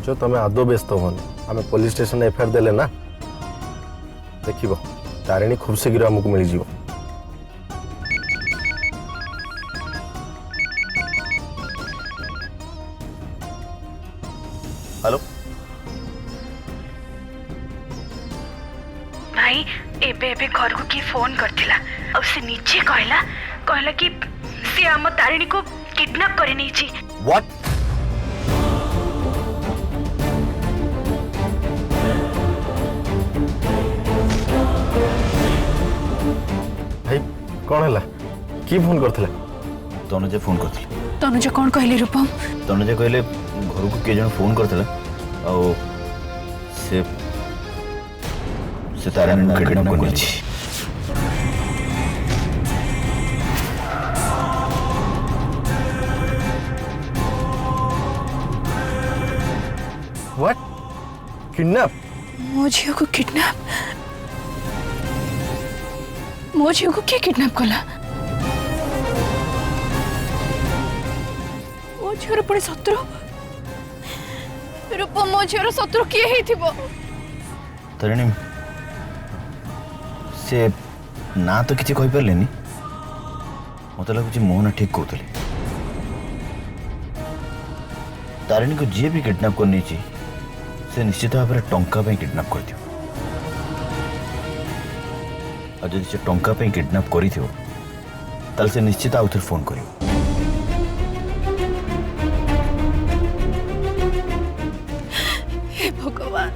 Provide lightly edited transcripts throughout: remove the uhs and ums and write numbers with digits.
भाज तुम आदौ व्यस्त होनी आम पुलिस स्टेशन एफआईआर देले ना देखिब तारिणी खूब शीघ्र आमको मिल जाव। हेलो भाई एबे एबे घर को की फोन करथिला और से नीचे कहला कहला कि से आम तारिणी को किडनैप करे नहीं छी। व्हाट भाई कौन है की फोन करथिला? तनुजा फोन करथिले। तनुजा कौन कहले रूपम? तनुजा कहले घर को किए जन फोन करथिले आ से तारिणी किडनैप करनी छी। What kidnap? मो झियो को किडनैप? मो झियो को किए किडनैप कला? मो झियोर पुणी शत्रु? रूपम मो झियोर शत्रु किए ही थिबो? तारिणी से ना तो किसी कहि परलेनी मत लगुच मोहन ठीक कहते तारिणी को जी भी किडनैप करनी से निश्चित भाव में टंका पे किडनैप कर दियो और जब से टंका पे किडनैप करी थियो ताल से निश्चित आउ थे फोन करियो। हे भगवान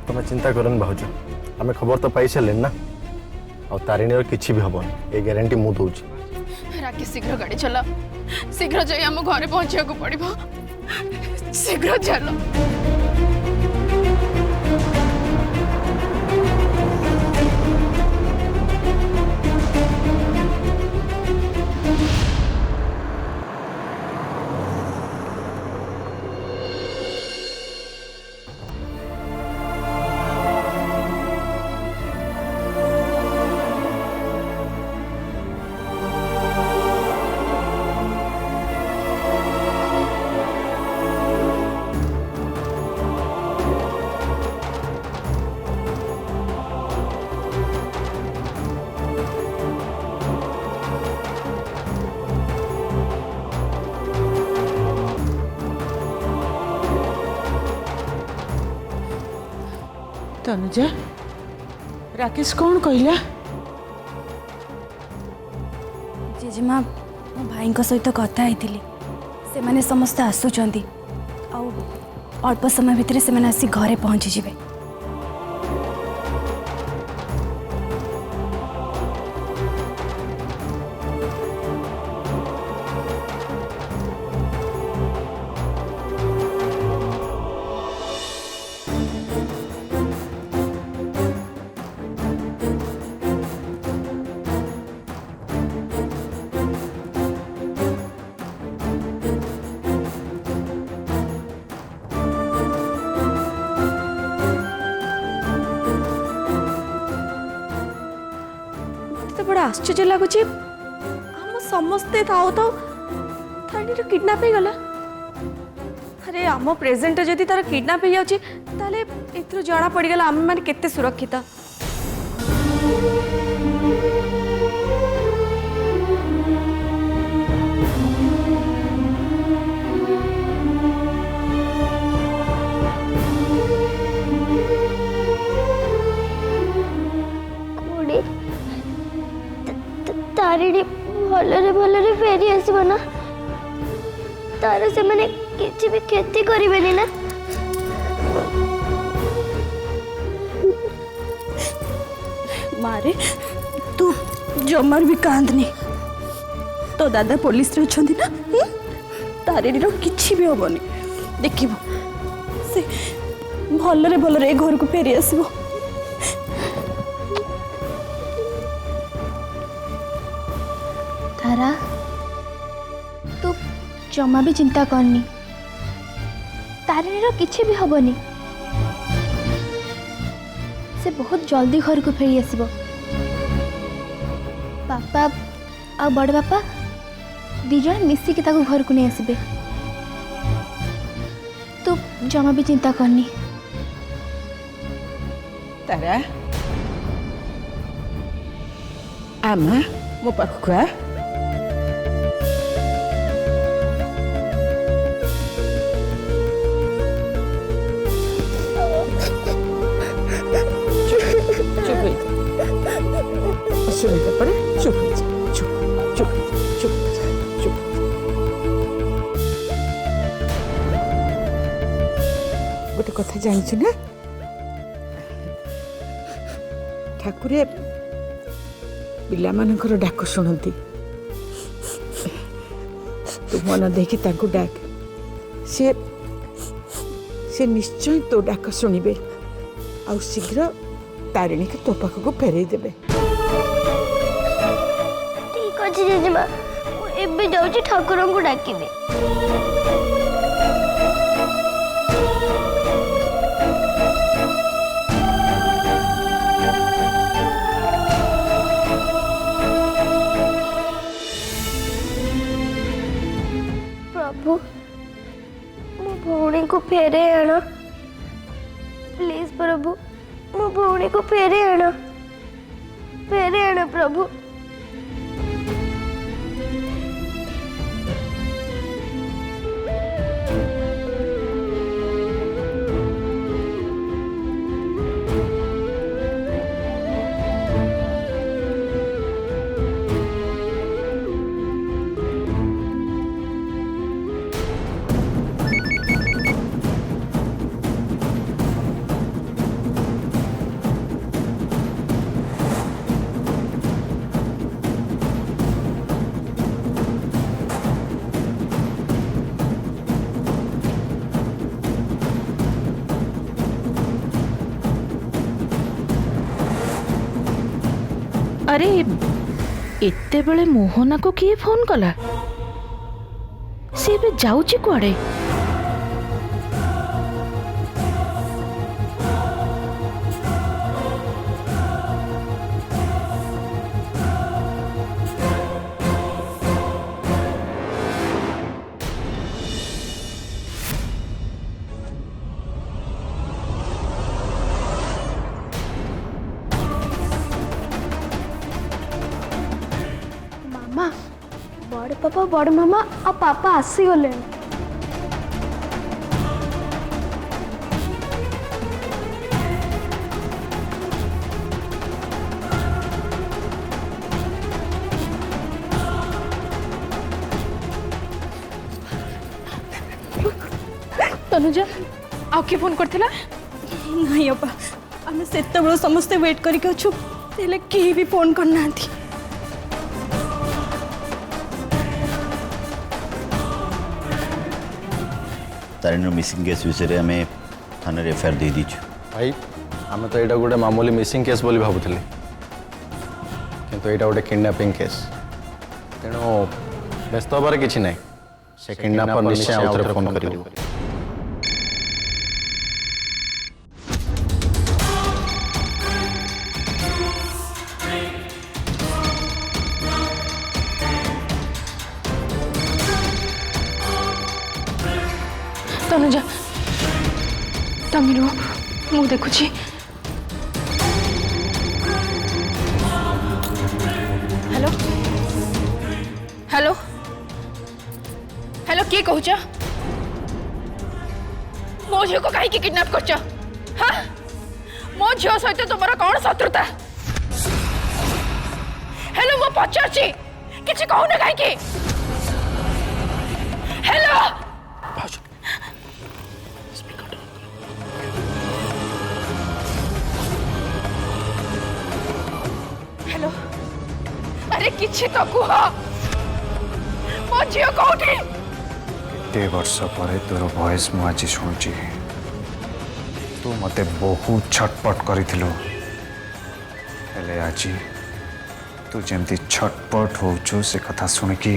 तुम चिंता करन भाज आम खबर तो पाई सारे ना और तारिणी किसी भी हबन ये ग्यारंटी मु दूची। राकेश शीघ्र गाड़ी चला शीघ्र जाई हम घरे पहुंचा को पड़िबो शीघ्र चलो। तनुजा राकेश कौन कहला? जेजेमा मो भाई सहित कथा होती से माने समस्त आसुचंदी अल्प समय भितर से आसी घरे पहुंची जिवे। बड़ा आश्चर्य लगुच आम समस्ते थाओ तो तारिणी किडनैप हो गला। अरे आम प्रेजेंट जदि तार किडनैप हो जाउची ताले एथरो जाना पड़ गला आम माने केते सुरक्षित। तारिणी भलरे भलरे फेरी आसबो ना तार से माने किछि भी क्षति करिवेनी ना? मारे तू जमार भी कांदनी तो दादा पुलिस रे अछंती ना तारिणी रो किछि भी होबनी देखिबो से भलरे भलरे घर को फेरी आसबो। तारा तू जमा भी चिंता करनी तारिणी किछि भी हबनी से बहुत जल्दी घर को फेरी आसबो। पापा आ बड़ पापा दी जण मिसिकी ताको घर को नहीं आसबे तू जमा भी चिंता करनी तारा आमा मो पाखକୁ आ चुप हो जा सुनिता पड़े चुप हो जा चुप चुप चुप चुप गोटे कथा जानिछु ना ठाकुरे पिलामानଙ୍କର ଡାକ ଶୁଣନ୍ତି ତୁ ମନ ଦେଇକି ତାଙ୍କୁ ଡାକ ସେ ନିଶ୍ଚୟ ତୋ ଡାକ ଶୁଣିବେ ଆଉ ଶୀଘ୍ର ତାରିଣୀକୁ ତୋ ପାଖକୁ ଫେରେଇ ଦେବେ ठीक अच्छे जेजेमा एबे जाऊँ ठाकुर को डाकिबे प्रभु मो भौणी को फेरे आना प्लीज प्रभु मो भौणी को फेरे आना प्रभु अरे एते बेले मोहना को किए फोन कला सी भी जाऊची कुआडे मामा बड़ पापा बड़ मामा आ पापा आसी गले तनुजा आउ के फोन करथिला नहीं अपा आम से समस्ते वेट करके अच्छु कहीं भी फोन करना तारिणी मिसिंग केस विषय आम थाना एफआईआर दे दीचु भाई आम तो यहाँ गोटे मामूली मिसिंग केस बोली भावुले किंतु यहाँ गोटे किडनैपिंग केस तेणु व्यस्त हबार किसी ना से किडनैपर निश्चय आउथरे फोन करिवो तनुजा तमिरो मु देखुची हेलो हेलो हेलो किए कहूच मो झील को कहीं किडनैप कर हाँ मो झील सहित तुम कौन शत्रुता हेलो मो पचार किसी कहूना कहीं हेलो हेलो अरे किछि तो कुह मो झियो कोठी एते वर्ष पर तोर वॉइस मु आज शुणुची तू मते बहुत छटपट करिथिलो हेले आज तू जेमती छटपट होचु से कथा सुनिकी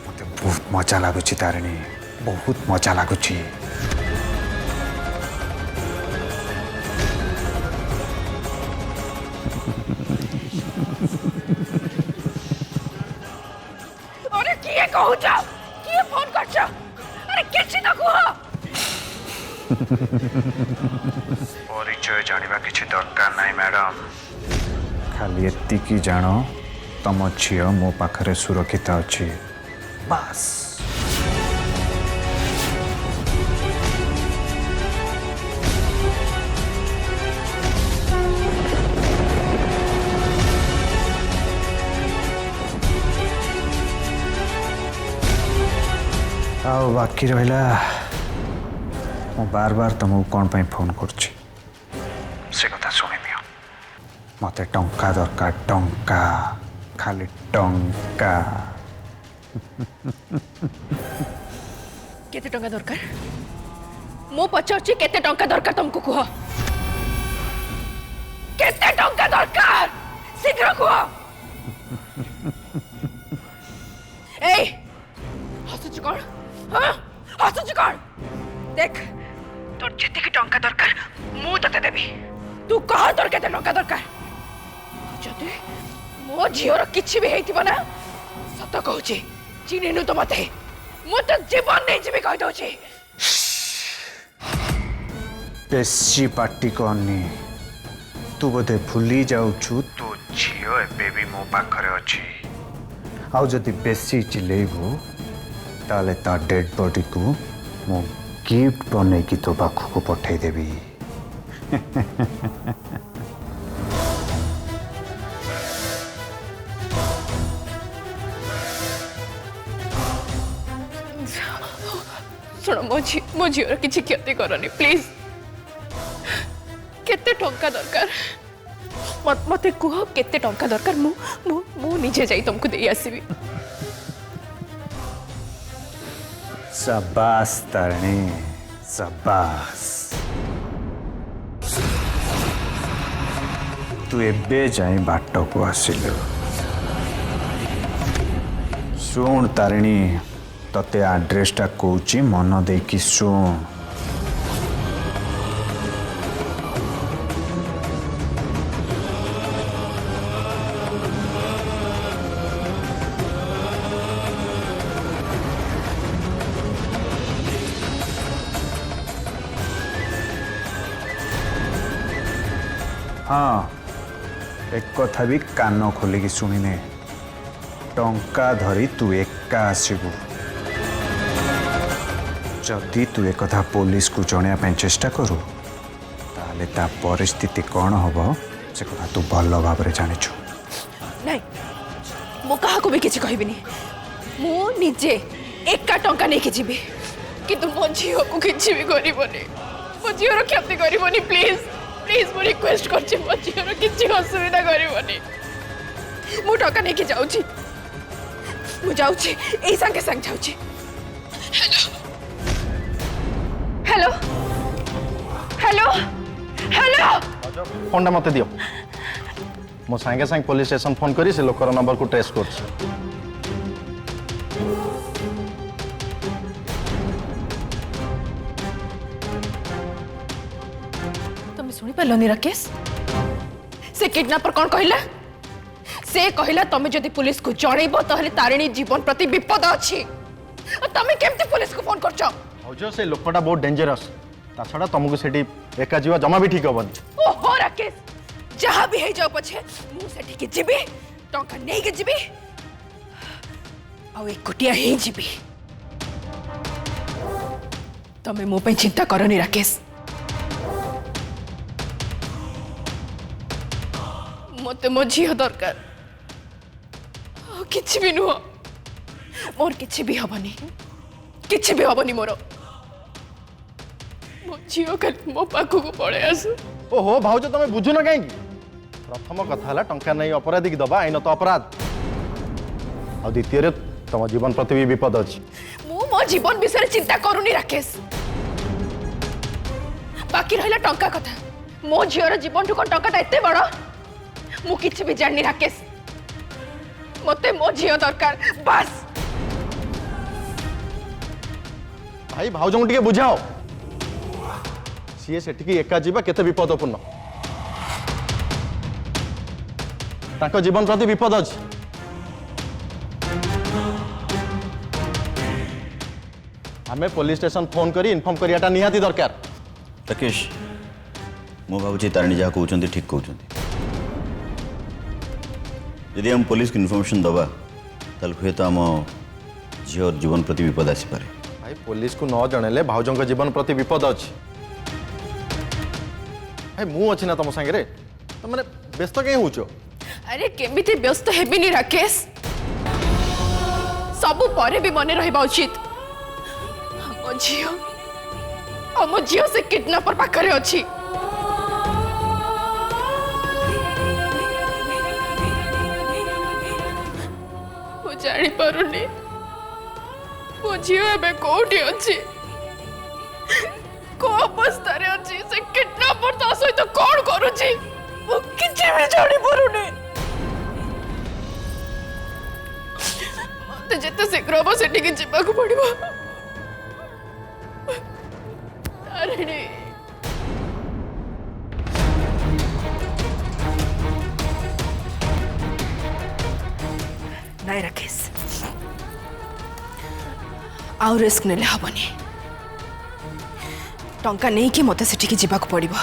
मते बहुत मजा लागुची तारिणी बहुत मजा लागुची अरे किए कहूछ किए फोन करछ अरे किछि न कुह परिचय जानिबा किछि दरकार नाही मैडम खाली एतिकी जानो तम झियो मो पाखरे सुरक्षित अछि बस आओ बाकी रहिला मो बार बार तुमको कौन पाई फोन करछि से कथा सुनि दियो मते टंका दरकार टंका खाली टंका केते टंका दरकार मो पचारछि केते टंका दरकार तुमको कुह केते टंका दरकार शीघ्र कुह ए हसुच कोन हां हसुच कोन देख तोर जेतिकी टंका दरकार मु तते देबी तू कह तोर केते टंका दरकार जदि मो झियोर किछि भी हेतिबो ना सत कहूची चिनेनु तो मते मु तो जीवन नहीं जीवी कह दउची बेसी पार्टी करनी तू बोधे भूली जाऊछु तो झियो एबे भी मो पाखरे अछि आउ जदि बेसी चिलेबू ताले ता डेड बॉडी को मो गिफ्ट बने की तो पाखु को पठे देबी सुनो मो झियोर किछि क्षति करनी प्लीज केते टंका दरकार मते कुह केते टंका दरकार मु मु मु निजे जाई तुमको देई आसीबी शाबाश तारणी शाबाश तू एबे जाए बाट को आसिलु शुण तारिणी तते आड्रेसटा कहूची मन देकी शुण हाँ एक कथा भी कान खोलिकी शुणिने टंका धरी तू एका आसबू जदि तू एक कथा पुलिस को जणिया चेष्टा करू ताले ता परिस्थिति कौन हम से कथा तू भल भाव जानिछु नहीं मु कहा को भी किछि कहबिनी मु निजे एका टंका नहीं जीवी किंतु मो झियो को किछि भी करबोनी मो झियोर क्षति करबोनी प्लीज प्लीज मु रिक्वेस्ट करछि मो झियोर किछि असुविधा करबोनी मु टंका नहीं जाउछि मु जाउछि एई संगे संग जाउछि hello hello hello hello phone मत दियो मो सांगे सांगे पुलिस स्टेशन फोन करी से लोकर नंबर को ट्रेस कर तुम सुनी पालनी राकेश से किडनैपर कौन कहला से कहला तुम जदि पुलिस को जणैबो तहले तारिणी जीवन प्रति विपद अछि तमे केमती पुलिस को फोन करछो हजो से लोकटा बहुत डेंजरस ता छड़ा तुमको सेठी एका जीवा जमा भी ठीक हबनी ओहो राकेश जहाँ भी है जाओ पछे मु सेठी के जीबी टंका नहीं के जीबी आ एक कुटिया ही जीबी तमे मो पे चिंता करनी राकेश मते मो झियो दरकार किछि भी नुह मोर किछि भी हबनी मोर मो झियो खाली मो पाखु को पळे आसु ओहो भाउज तुम बुझुन कहीं प्रथम कथा है टंका नहीं अपराधी की दबा आईन तो अपराध आ द्वितीय तुम जीवन प्रति भी विपद अच्छी मु मो जीवन विषय चिंता करूनी राकेश बाकी रहिला टंका कथा मो झियोर जीवन टू टंकाटा एते बड़ मु किछि भी जाननी राकेश मते मो झियो दरकार बस भाई भाउज को बुझाओ सी सेठी एका जीवा केते विपदपूर्ण ताको जीवन प्रति विपद अच्छी आमे पुलिस स्टेशन फोन करी इन्फॉर्म करियाटा निहाती दरकार। राकेश मु भावुची तारिणी जहाँ कहते ठीक कहते यदि हम पुलिस को इनफॉरमेशन दबा ताल हुए तो आम झील जीवन प्रति विपद आसीपे। भाई पुलिस को न जणेले भाउजों का जीवन प्रति विपद अच्छी। भाई मु अच्छी ना तुम सांगे तो मैंने व्यस्त कहीं हो। अरे केमिति व्यस्त हेबिनी राकेश सबु परे भी मने रहिबा उचित। हम झियो से किडनैपर पाखरे अछि। मु जानी पारुनी मो झियो एबे कोठी अछि को अवस्था रे अछि से किडनैपर ता सहित कोन करूछि मु किछि भी जानी पारुनी। मते जेते शीघ्र हम सेठी के जिबाकू पड़िबो। तारिणी नाई राकेश आउ रिस्क नेले हबनी। टंका नहीं कि मते सेठी के जिबाकू पड़िबो।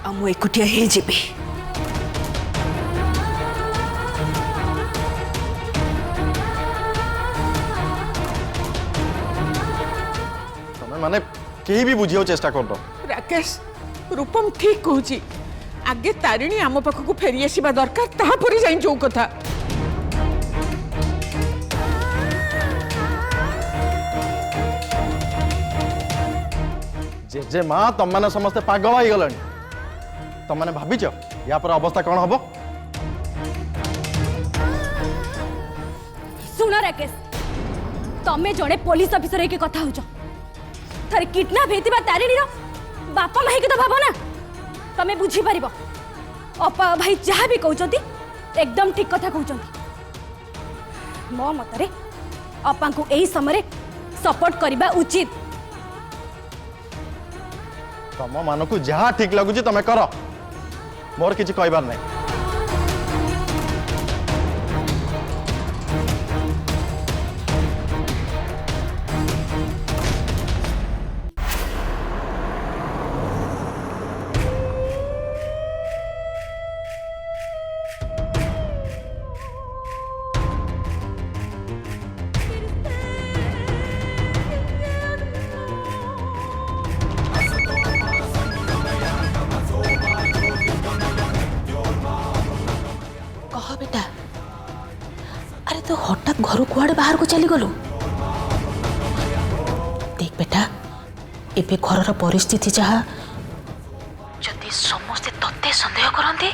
आ मु एकुटिया हे जिबी। माने कहीं भी बुझियो चेष्टा कर दो। राकेश रूपम ठीक कहूची आगे तारिणी आम पाखक फेरी आसवा दरकार तापर जाई जो कथा। जे माँ तुम मैंने समस्ते पागल हो गल तुम मैंने भाविच या पर अवस्था कौन हम। शुण राकेश तमें जड़े पुलिस ऑफिसर के कथा हो थरे किडनैप होता तारिणी बापा माही के तो भाव ना तमें बुझी पार। अपा भाई जहाँ भी कहते एकदम ठीक कथा कहते। मो मतरे अपा को यही समय सपोर्ट करवा उचित। तुम मान को जहाँ ठीक लगुच तुम कर मोर किसी कहबार नहीं। बेटा अरे तो हठात घर कुआड़े बाहर को चली गलु। देख बेटा एबे घर परिस्थिति जहाँ जदि समस्ते तत्ते संदेह करते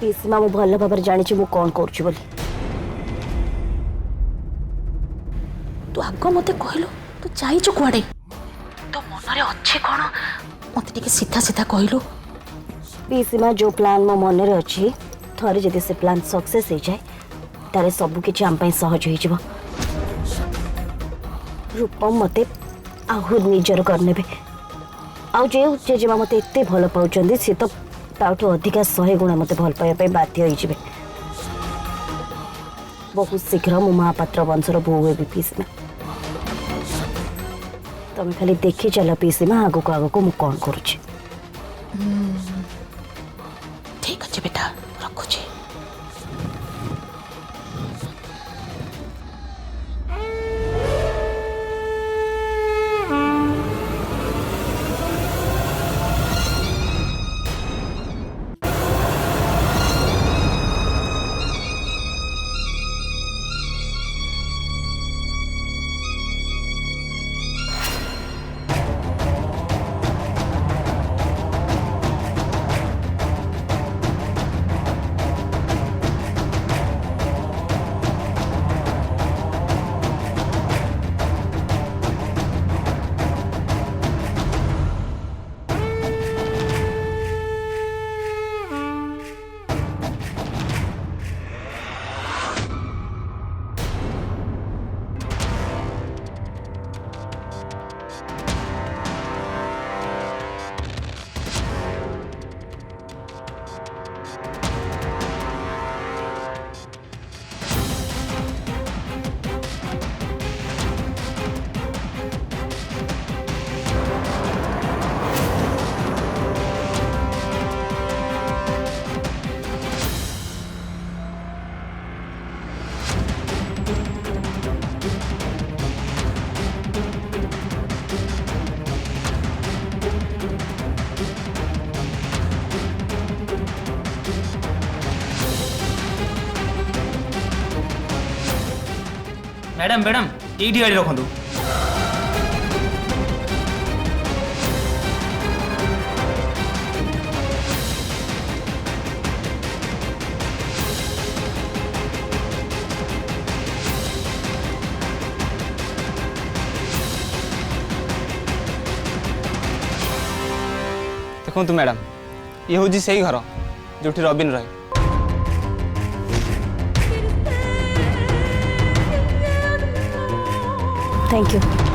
पिसीमा मु भल भाव जानी मु कौन करुच्ची बोली। तू आग मते कहलु तू जाइछु कुआड़े तो मनरे अच्छे कौन मते टिके सीधा सीधा कहलु। पिसीमा जो प्लान मो मन रे अछि थरे जदि से प्लान सक्सेस हो जाए तारे सब किछि आम पई सहज होई जिवो। रूपम मते आहुर निजर करनेबे आउ जे जेजेमा मते एते भल पाउचंदी से तो ताठो अधिका 100 गुणा मते भल पाइबा पई बाध्य होई जिवे। बहुत शीघ्र मो महापात्र वंशर बो हेबी पिसीमा। तमे खाली देखि चला पिसीमा आगो को मु कोन करूछि। ठीक अच्छे बेटा रखुची। मैडम मैडम ये गाड़ी रखु। देखु मैडम ये हूँ से घर जो रबिन रहे। Thank you.